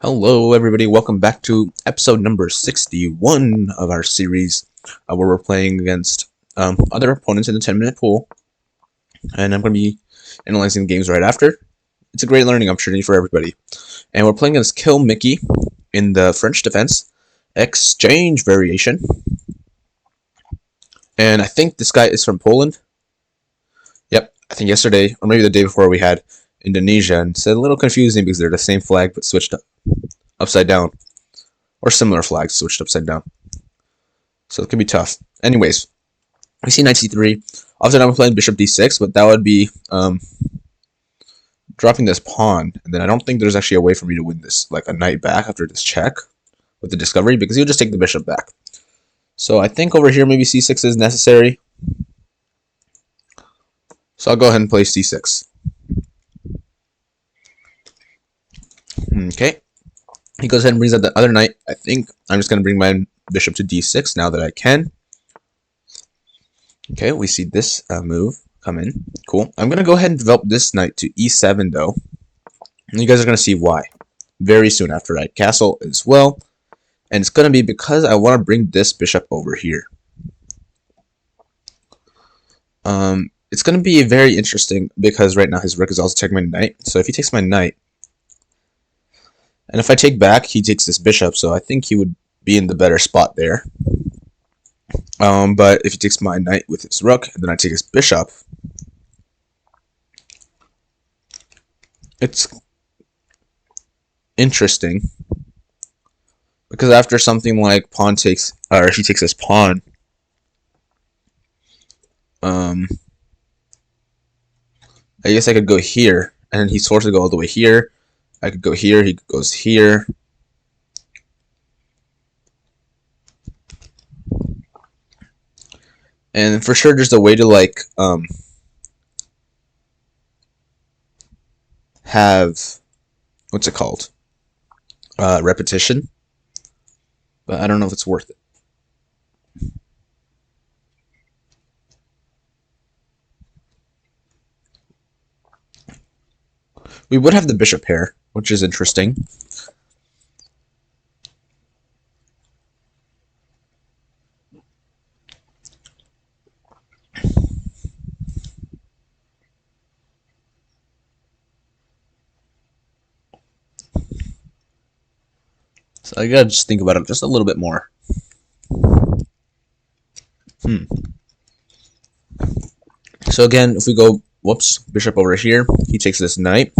Hello, everybody. Welcome back to episode number 61 of our series, where we're playing against other opponents in the 10-minute pool. And I'm going to be analyzing the games right after. It's a great learning opportunity for everybody. And we're playing against Kill Mickey in the French Defense Exchange variation. And I think this guy is from Poland. Yep, I think yesterday, or maybe the day before, we had Indonesia, and it's a little confusing because they're the same flag but switched upside down, or similar flags switched upside down. So it can be tough. Anyways, we see knight c3. Obviously, I'm playing bishop d6, but that would be dropping this pawn, and then I don't think there's actually a way for me to win this, like a knight back after this check with the discovery, because he'll just take the bishop back. So I think over here maybe c6 is necessary. So I'll go ahead and play c6. Okay. He goes ahead and brings out the other knight. I think I'm just going to bring my bishop to d6 now that I can. Okay, we see this move come in. Cool. I'm going to go ahead and develop this knight to e7, though. And you guys are going to see why very soon after I castle as well. And it's going to be because I want to bring this bishop over here. It's going to be very interesting because right now his rook is also taking my knight. So if he takes my knight, and if I take back, he takes this bishop, so I think he would be in the better spot there. But if he takes my knight with his rook, and then I take his bishop, it's interesting. Because after something like pawn takes, or he takes his pawn, I guess I could go here, and he's forced to go all the way here. I could go here, he goes here. And for sure there's a way to like have, what's it called? Repetition. But I don't know if it's worth it. We would have the bishop pair, which is interesting. So I gotta just think about it just a little bit more. So again, if we go, whoops, bishop over here, he takes this knight,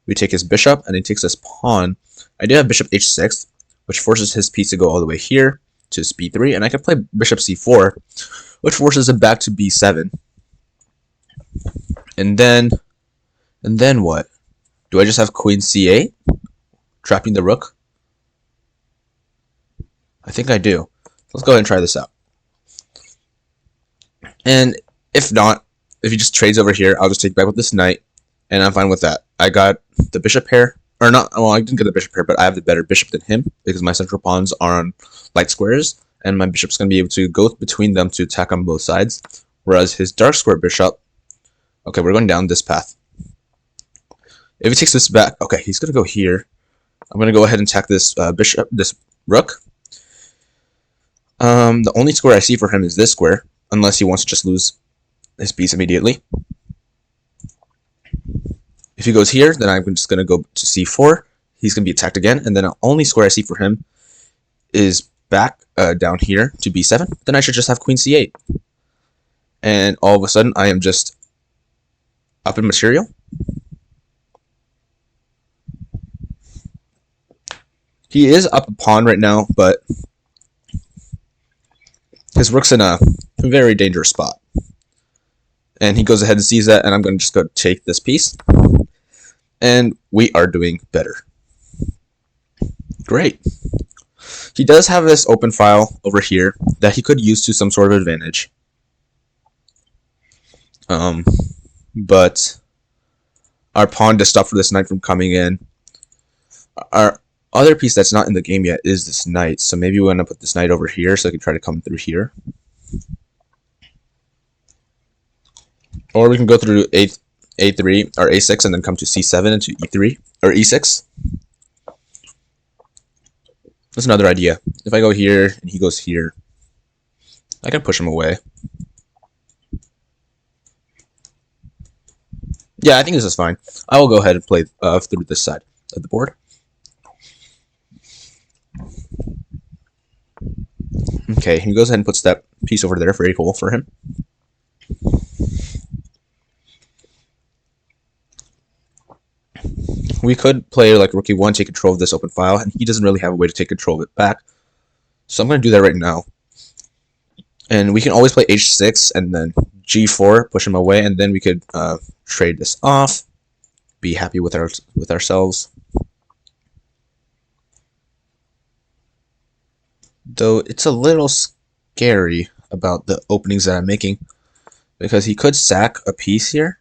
we take his bishop, and he takes this pawn. I do have bishop h6, which forces his piece to go all the way here to b3, and I can play bishop c4, which forces him back to b7. And then what? Do I just have queen c8, trapping the rook? I think I do. Let's go ahead and try this out. And if not, if he just trades over here, I'll just take back with this knight, and I'm fine with that. I got the bishop pair, or not, well, I didn't get the bishop pair, but I have the better bishop than him, because my central pawns are on light squares, and my bishop's going to be able to go between them to attack on both sides, whereas his dark square bishop, okay, we're going down this path. If he takes this back, okay, he's going to go here. I'm going to go ahead and attack this bishop, this rook. The only square I see for him is this square, unless he wants to just lose his piece immediately. If he goes here, then I'm just going to go to c4. He's going to be attacked again, and then the only square I see for him is back down here to b7. Then I should just have queen c8. And all of a sudden, I am just up in material. He is up a pawn right now, but his rook's in a very dangerous spot. And he goes ahead and sees that, and I'm going to just go take this piece. And we are doing better. Great. He does have this open file over here that he could use to some sort of advantage. But our pawn to stop for this knight from coming in. Our other piece that's not in the game yet is this knight, so maybe we want to put this knight over here so I can try to come through here. Or we can go through a3 or a6 and then come to c7 and to e3 or e6. That's another idea. If I go here and he goes here, I can push him away. Yeah, I think this is fine. I will go ahead and play through this side of the board. Okay, he goes ahead and puts that piece over there. Very cool for him. We could play like Rook E1, take control of this open file, and he doesn't really have a way to take control of it back. So I'm going to do that right now. And we can always play H6 and then G4, push him away, and then we could trade this off, be happy with ourselves. Though it's a little scary about the openings that I'm making, because he could sack a piece here,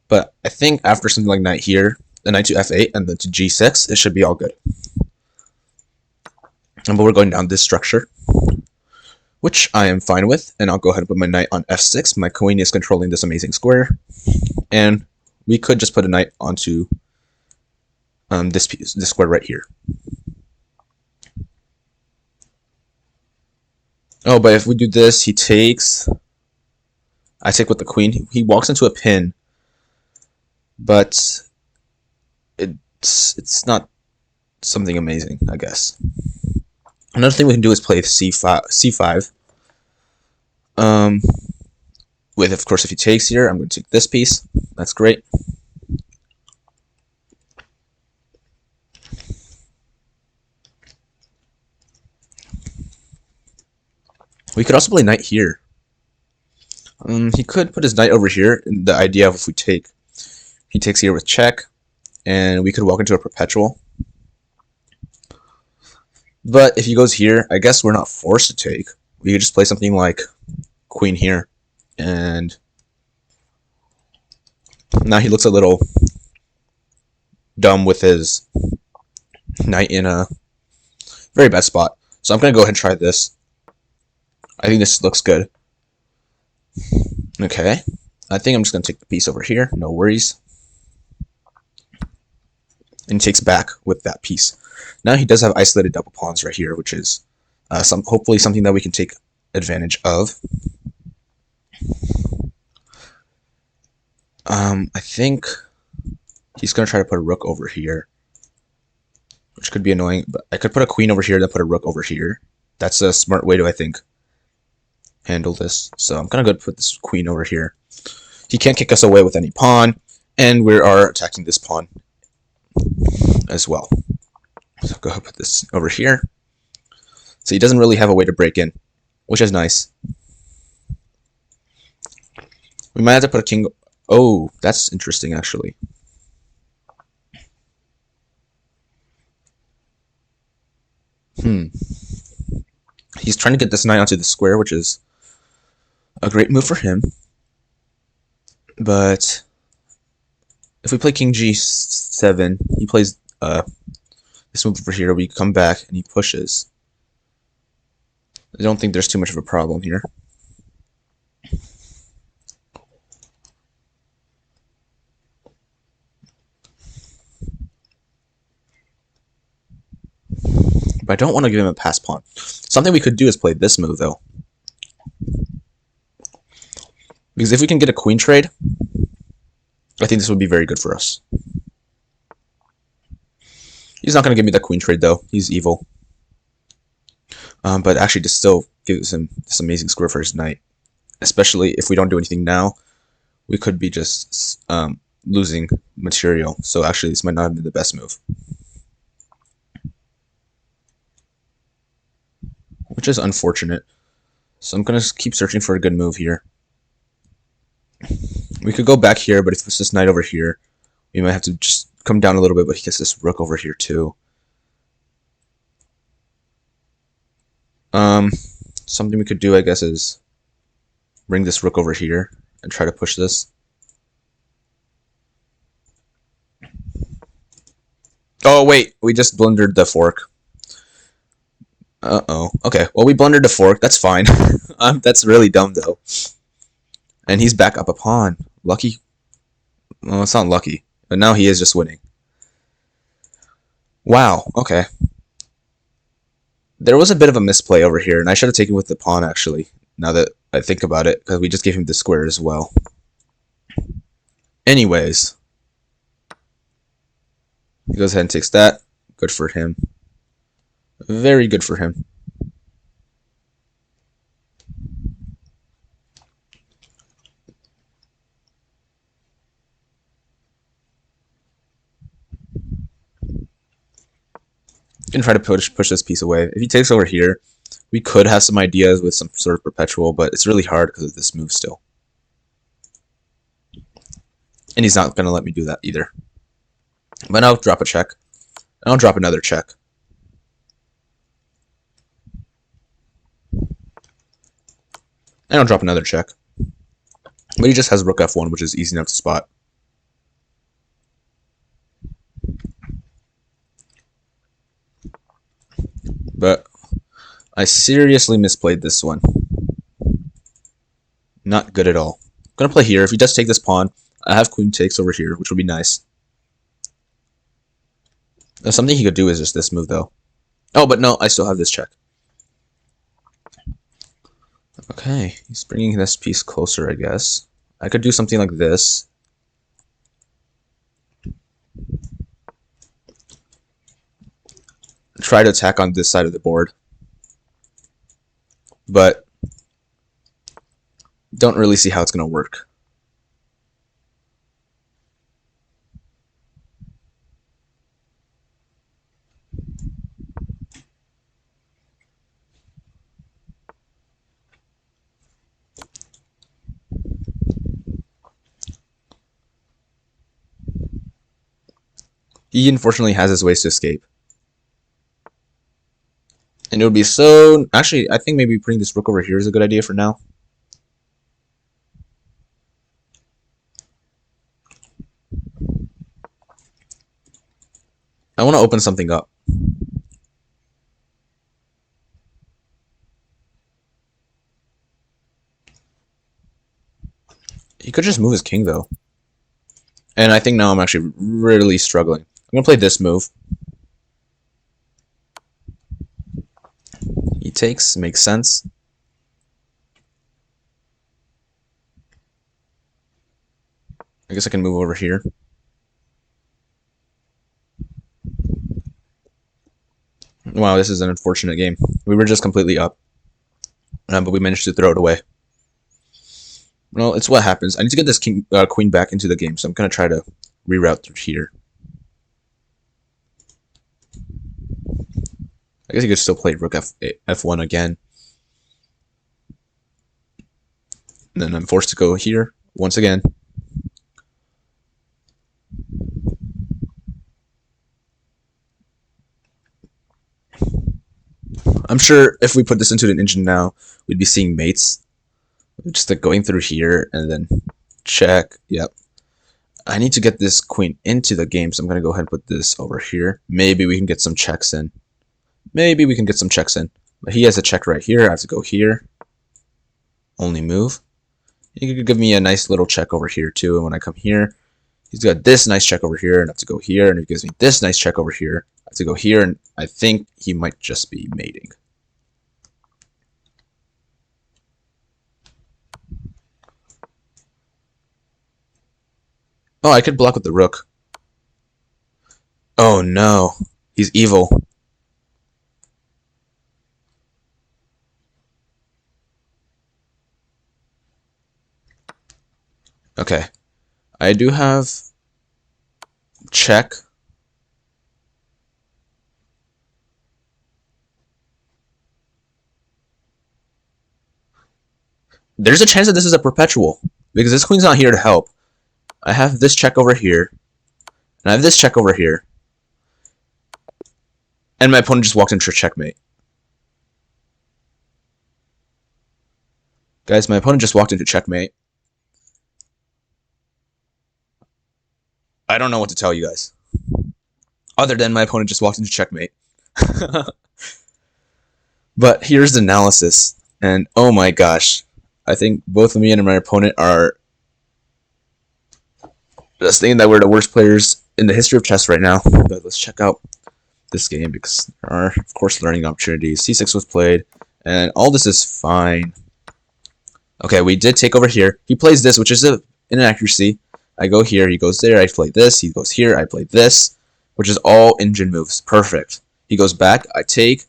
but I think after something like knight here, the knight to F8 and then to G6, it should be all good. But we're going down this structure, which I am fine with, and I'll go ahead and put my knight on F6. My queen is controlling this amazing square, and we could just put a knight onto this square right here. Oh, but if we do this, he takes. I take with the queen. He walks into a pin, but it's not something amazing, I guess. Another thing we can do is play C5. With, of course, if he takes here, I'm going to take this piece. That's great. We could also play knight here. He could put his knight over here, and the idea of if we take, he takes here with check, and we could walk into a perpetual. But if he goes here, I guess we're not forced to take. We could just play something like queen here, and now he looks a little dumb with his knight in a very bad spot. So I'm going to go ahead and try this. I think this looks good. Okay. I think I'm just going to take the piece over here. No worries. And he takes back with that piece. Now he does have isolated double pawns right here, which is hopefully something that we can take advantage of. I think he's going to try to put a rook over here, which could be annoying. But I could put a queen over here, then put a rook over here. That's a smart way to, I think, handle this. So I'm going to go put this queen over here. He can't kick us away with any pawn, and we are attacking this pawn as well. So go ahead and put this over here. So he doesn't really have a way to break in, which is nice. We might have to put a king. Oh, that's interesting, actually. He's trying to get this knight onto the square, which is a great move for him. But if we play king g7, he plays this move over here. We come back and he pushes. I don't think there's too much of a problem here. But I don't want to give him a pass pawn. Something we could do is play this move, though. Because if we can get a queen trade, I think this would be very good for us. He's not going to give me that queen trade, though. He's evil. But actually, this still gives him this amazing square for his knight. Especially if we don't do anything now, we could be just losing material. So actually, this might not be the best move. Which is unfortunate. So I'm going to keep searching for a good move here. We could go back here, but if it's this knight over here, we might have to just come down a little bit, but he gets this rook over here too. Something we could do, I guess, is bring this rook over here and try to push this. Oh, wait, we just blundered the fork. Uh-oh. Okay, well, we blundered the fork. That's fine. That's really dumb, though. And he's back up a pawn. Lucky? Well, it's not lucky. But now he is just winning. Wow, okay. There was a bit of a misplay over here, and I should have taken with the pawn, actually, now that I think about it, because we just gave him the square as well. Anyways, he goes ahead and takes that. Good for him. Very good for him. Gonna try to push this piece away. If he takes over here, we could have some ideas with some sort of perpetual, but it's really hard because of this move still. And he's not gonna let me do that either. But I'll drop a check. And I'll drop another check. And I'll drop another check. But he just has rook f1, which is easy enough to spot. But I seriously misplayed this one. Not good at all. I'm gonna play here. If he does take this pawn, I have queen takes over here, which would be nice. Something he could do is just this move, though. Oh, but no, I still have this check. Okay, he's bringing this piece closer, I guess. I could do something like this. Try to attack on this side of the board. But don't really see how it's going to work. He unfortunately has his ways to escape. And it would be so... Actually, I think maybe putting this rook over here is a good idea for now. I want to open something up. He could just move his king, though. And I think now I'm actually really struggling. I'm going to play this move. He takes, makes sense. I guess I can move over here. Wow, this is an unfortunate game. We were just completely up. But we managed to throw it away. Well, it's what happens. I need to get this queen back into the game, so I'm going to try to reroute through here. I guess you could still play rook f1 again. And then I'm forced to go here once again. I'm sure if we put this into an engine now, we'd be seeing mates. Just like going through here and then check. Yep. I need to get this queen into the game, so I'm going to go ahead and put this over here. Maybe we can get some checks in. Maybe we can get some checks in. But he has a check right here. I have to go here. Only move. He could give me a nice little check over here too. And when I come here, he's got this nice check over here, and I have to go here. And he gives me this nice check over here. I have to go here, and I think he might just be mating. Oh, I could block with the rook. Oh no, he's evil. Okay, I do have check. There's a chance that this is a perpetual, because this queen's not here to help. I have this check over here, and I have this check over here, and my opponent just walked into checkmate. Guys, my opponent just walked into checkmate. I don't know what to tell you guys. Other than my opponent just walked into checkmate. But here's the analysis, and oh my gosh. I think both me and my opponent are just thinking that we're the worst players in the history of chess right now. But let's check out this game because there are, of course, learning opportunities. C6 was played, and all this is fine. Okay, we did take over here. He plays this, which is an inaccuracy. I go here, he goes there, I play this, he goes here, I play this, which is all engine moves. Perfect. He goes back, I take,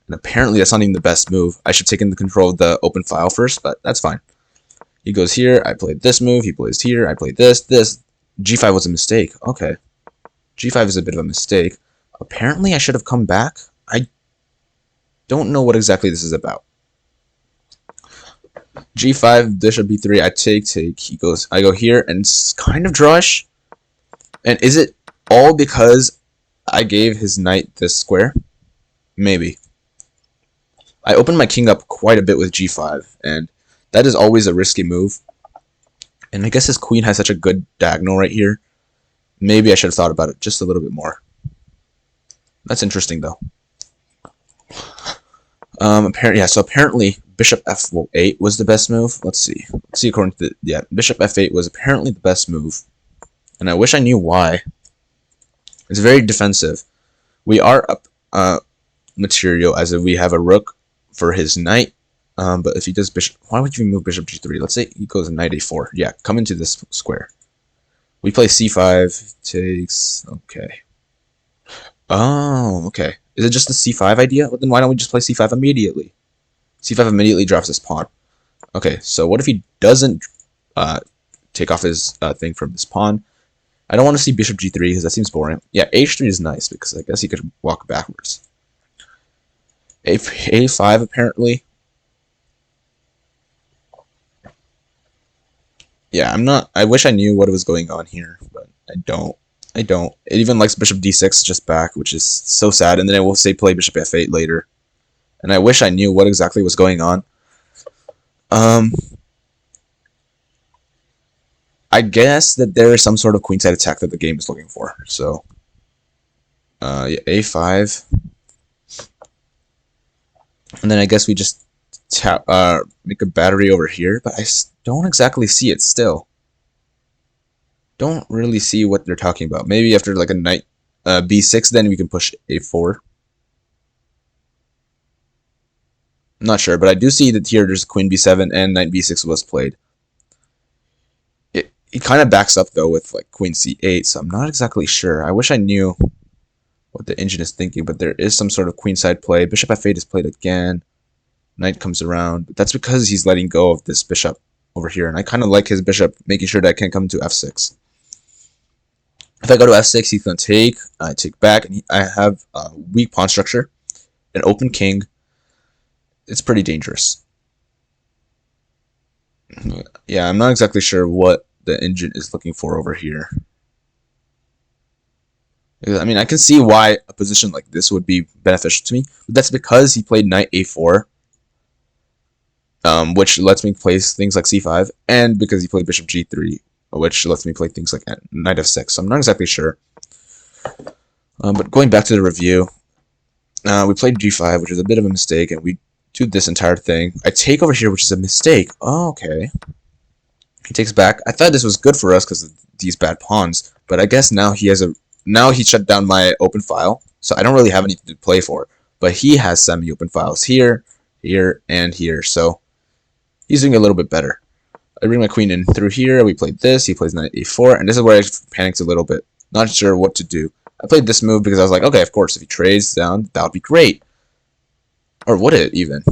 and apparently that's not even the best move. I should take into control of the open file first, but that's fine. He goes here, I played this move, he plays here, I played this. G5 was a mistake. Okay. G5 is a bit of a mistake. Apparently I should have come back. I don't know what exactly this is about. G5, bishop B3, I take, he goes, I go here, and it's kind of drawish. And is it all because I gave his knight this square? Maybe. I opened my king up quite a bit with G5, and that is always a risky move. And I guess his queen has such a good diagonal right here. Maybe I should have thought about it just a little bit more. That's interesting, though. Apparently bishop f8 was the best move. Let's see according to bishop f8 was apparently the best move, and I wish I knew why. It's very defensive. We are up material as if we have a rook for his knight, but if he does bishop, why would you move bishop g3? Let's say he goes knight a4. Yeah, come into this square. We play c5, takes. Okay. Oh, okay. Is it just the c5 idea? Well, then why don't we just play c5 immediately? c5 immediately drops his pawn. Okay, so what if he doesn't take off his thing from this pawn? I don't want to see bishop g3 because that seems boring. Yeah, h3 is nice because I guess he could walk backwards. A5 apparently. Yeah, I wish I knew what was going on here, but I don't. It even likes bishop d6 just back, which is so sad, and then it will say play bishop f8 later. And I wish I knew what exactly was going on. I guess that there is some sort of queenside attack that the game is looking for. So, yeah, a5. And then I guess we just make a battery over here, but I don't exactly see it still. Don't really see what they're talking about. Maybe after like a knight b6, then we can push a4. I'm not sure, but I do see that here there's queen b7 and knight b6 was played. It kind of backs up though with like queen c8, so I'm not exactly sure. I wish I knew what the engine is thinking, but there is some sort of queenside play. Bishop f8 is played again. Knight comes around, but that's because he's letting go of this bishop over here, and I kind of like his bishop making sure that I can't come to f6. If I go to f6, he's going to take, I take back, and I have a weak pawn structure, an open king. It's pretty dangerous. Yeah, I'm not exactly sure what the engine is looking for over here. I mean, I can see why a position like this would be beneficial to me, but that's because he played knight a4, which lets me play things like c5, and because he played bishop g3, which lets me play things like knight f6. So I'm not exactly sure. But going back to the review, we played g5, which is a bit of a mistake, and we do this entire thing. I take over here, which is a mistake. Oh, okay. He takes back. I thought this was good for us because of these bad pawns, but I guess now he has now he shut down my open file, so I don't really have anything to play for. But he has semi-open files here, here, and here, so he's doing a little bit better. I bring my queen in through here. We played this. He plays knight a4, and this is where I panicked a little bit. Not sure what to do. I played this move because I was like, okay, of course, if he trades down, that would be great. Or would it even?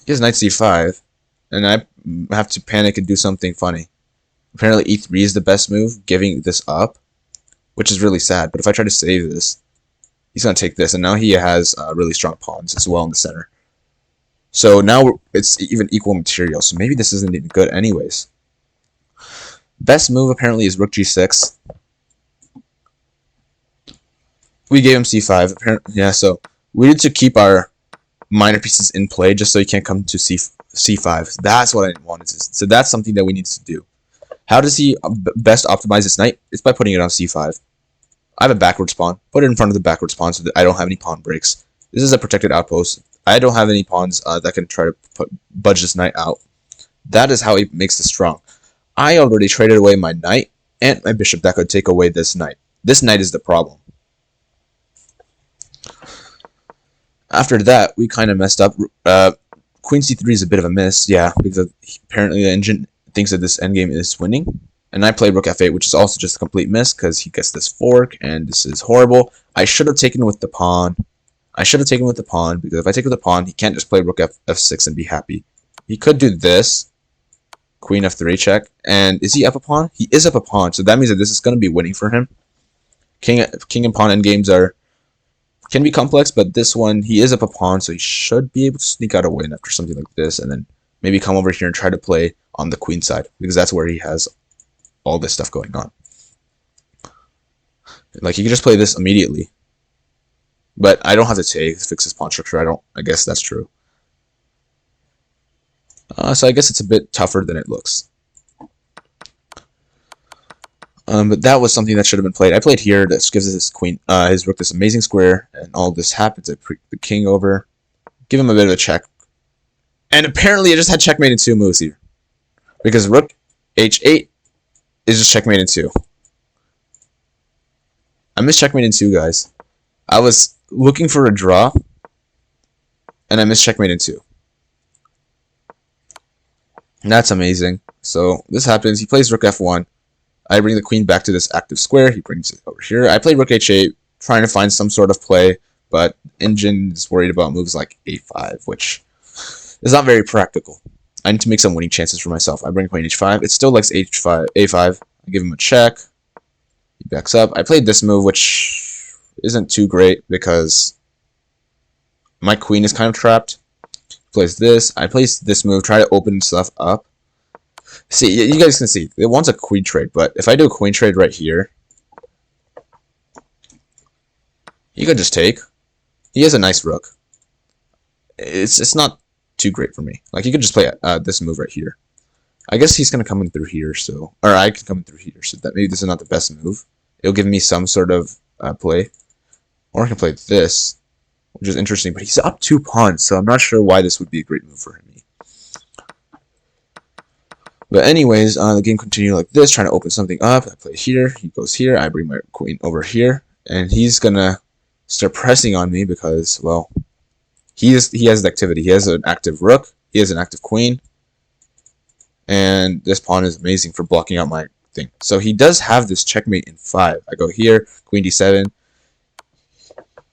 He has knight c5, and I have to panic and do something funny. Apparently e3 is the best move, giving this up, which is really sad. But if I try to save this, he's going to take this, and now he has really strong pawns as well in the center. So now it's even equal material, so maybe this isn't even good anyways. Best move apparently is rook g6. We gave him c5. Apparently, yeah, so we need to keep our minor pieces in play just so he can't come to c5. That's what I wanted to. So that's something that we need to do. How does he best optimize this knight? It's by putting it on c5. I have a backwards pawn. Put it in front of the backwards pawn so that I don't have any pawn breaks. This is a protected outpost. I don't have any pawns that can try to budge this knight out. That is how he makes this strong. I already traded away my knight and my bishop that could take away this knight. This knight is the problem. After that, we kind of messed up. Queen c3 is a bit of a miss, yeah, because apparently the engine thinks that this endgame is winning. And I played rook f8, which is also just a complete miss because he gets this fork, and this is horrible. I should have taken with the pawn. Because if I take with the pawn, he can't just play rook f6 and be happy. He could do this, queen f3 check, and is he up a pawn? He is up a pawn, so that means that this is going to be winning for him. King and pawn endgames can be complex, but this one, he is up a pawn, so he should be able to sneak out a win after something like this, and then maybe come over here and try to play on the queen side, because that's where he has all this stuff going on. Like, he can just play this immediately. But I don't have to fix his pawn structure. I guess that's true. So I guess it's a bit tougher than it looks. But that was something that should have been played. I played here. That gives his queen, his rook this amazing square, and all this happens. I pre the king over, give him a bit of a check, and apparently I just had checkmate in 2 moves here, because rook h8 is just checkmate in 2. I missed checkmate in 2, guys. I was looking for a draw, and I missed checkmate in 2. And that's amazing. So this happens. He plays rook f1. I bring the queen back to this active square. He brings it over here. I play rook h8, trying to find some sort of play, but engine is worried about moves like a5, which is not very practical. I need to make some winning chances for myself. I bring queen h5. It still likes h5, a5. I give him a check. He backs up. I played this move, which isn't too great because my queen is kind of trapped. He plays this. I place this move, try to open stuff up. See, you guys can see, it wants a queen trade, but if I do a queen trade right here, he could just take. He has a nice rook. It's not too great for me. Like, he could just play this move right here. I guess he's going to come in through here, so... Or I can come in through here, so that maybe this is not the best move. It'll give me some sort of play. Or I can play this, which is interesting, but he's up 2 pawns, so I'm not sure why this would be a great move for him. But anyways, the game continued like this, trying to open something up. I play here, he goes here, I bring my queen over here, and he's gonna start pressing on me because, well, he has the activity. He has an active rook, he has an active queen, and this pawn is amazing for blocking out my thing. So he does have this checkmate in 5. I go here, queen d7.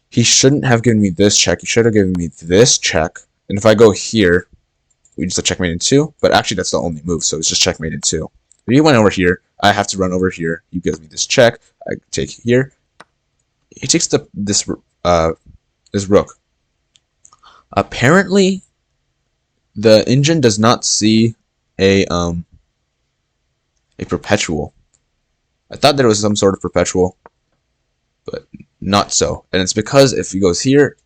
He shouldn't have given me this check, he should have given me this check, and if I go here, we just checkmate in 2, but actually that's the only move, so it's just checkmate in 2. If he went over here, I have to run over here. He gives me this check. I take here. He takes this rook. Apparently, the engine does not see a perpetual. I thought there was some sort of perpetual, but not so. And it's because if he goes here,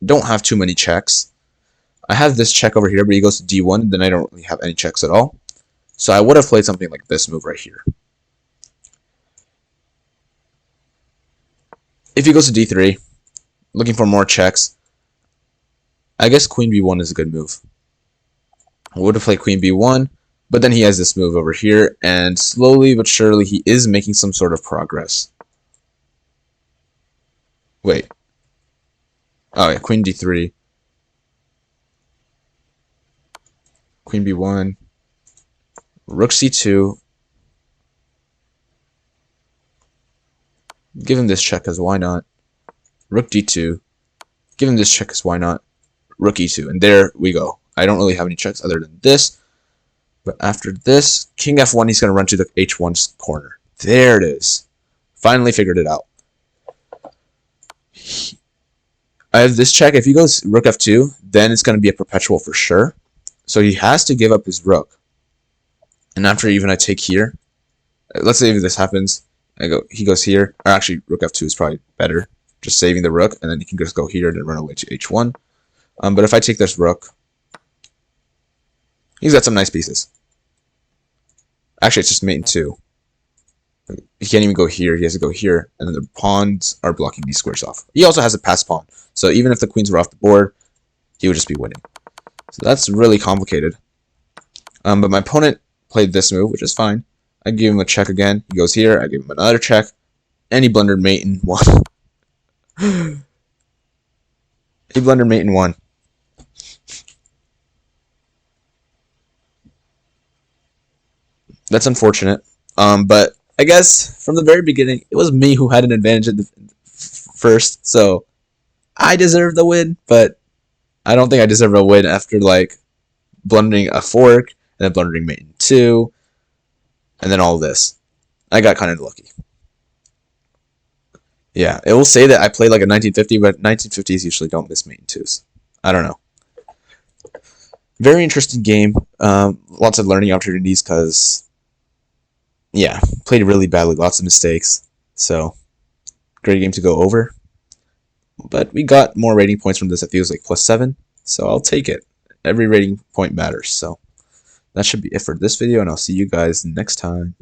don't have too many checks. I have this check over here, but he goes to d1, then I don't really have any checks at all. So I would have played something like this move right here. If he goes to d3, looking for more checks, I guess queen b1 is a good move. I would have played queen b1, but then he has this move over here, and slowly but surely he is making some sort of progress. Wait. Oh yeah, queen d3. Queen b1, rook c2, give him this check as why not, rook d2, give him this check as why not, rook e2, and there we go. I don't really have any checks other than this, but after this, king f1, he's going to run to the h1 corner. There it is. Finally figured it out. I have this check. If he goes rook f2, then it's going to be a perpetual for sure. So he has to give up his rook. And after even I take here, let's say if this happens, he goes here, or actually rook f2 is probably better, just saving the rook, and then he can just go here and run away to h1. But if I take this rook, he's got some nice pieces. Actually, it's just mate in 2. He can't even go here, he has to go here, and then the pawns are blocking these squares off. He also has a passed pawn, so even if the queens were off the board, he would just be winning. So that's really complicated. But my opponent played this move, which is fine. I give him a check again. He goes here. I give him another check. And he blundered mate in 1. He blundered mate in 1. That's unfortunate. But I guess from the very beginning, it was me who had an advantage at the first, so I deserve the win. But I don't think I deserve a win after like blundering a fork and then blundering mate in 2, and then all this. I got kind of lucky. Yeah, it will say that I played like a 1950, but 1950s usually don't miss mate in 2s. I don't know. Very interesting game. Lots of learning opportunities because, yeah, played really badly. Lots of mistakes. So, great game to go over. But we got more rating points from this. I think it was like +7. So I'll take it. Every rating point matters. So that should be it for this video, and I'll see you guys next time.